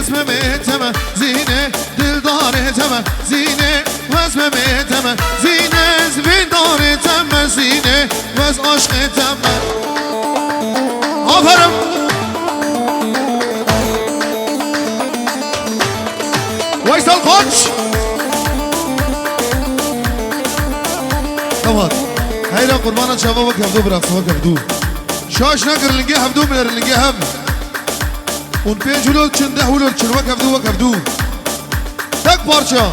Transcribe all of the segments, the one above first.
واسم میتم زینه دلدار تم زینه واسم میتم زینه زویندار تم زینه واس عشق تم آفرم وایسال قاچ تمام هيدا قربانا شبابك هبدو برقصوك هبدو شاش نقر لنجي هبدو من لنجي هم اون پیج ولول چنده ولول چن وک هبدو تک پارچا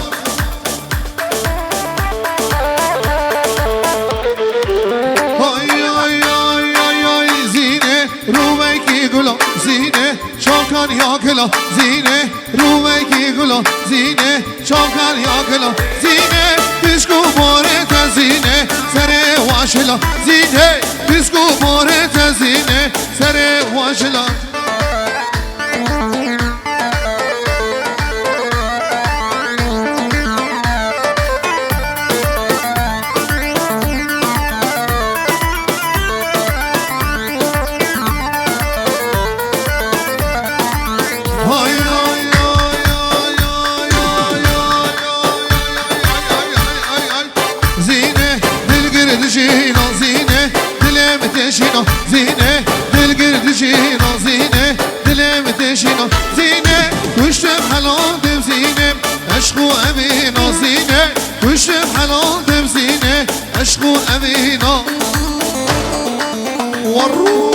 های های های های های زینه رومکی گلا زینه شاکان یا گلا زینه رومکی گلا زینه شاکان یا گلا زینه بسکو باره تزینه سر واشلا زینه بسکو باره تزینه سر واشلا زینه دل گرد جینا زینه دلم تشینا زینه کشتم حلال دم زینه عشق و امینا زینه کشتم حلال دم زینه عشق و امینا والروح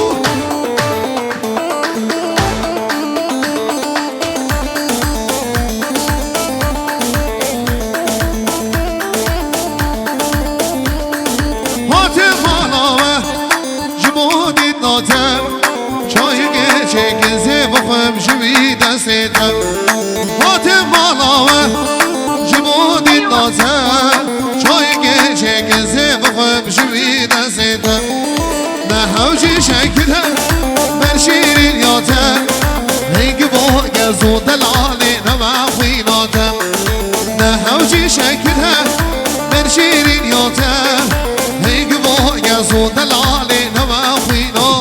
جوی دستم هاتم بالاوه جمودی نازم چای گچه گزه بخوام جوی دستم نه هوجی شکلم من شیرین یاتم هنگ با گزو دلالی نما خویناتم نه هوجی شکلم من شیرین یاتم هنگ با گزو دلالی نما خویناتم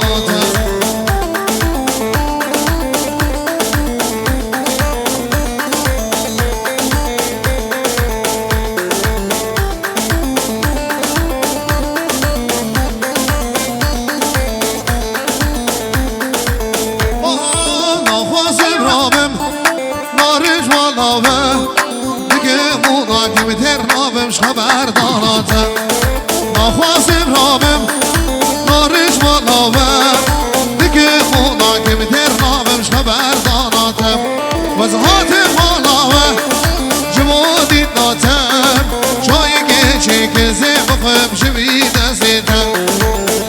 خبر داناتم نخواستم رابم نارش بالاوم دیگه خدا که میتر رابمش خبر داناتم وزهاتم بالاوم جمودی داتم چای گچه گزه بخوام شوی دستم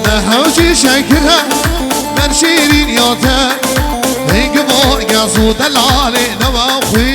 نه هوچی شکرم من شیرین یاتم هنگ با گزو دلالی نوا خوی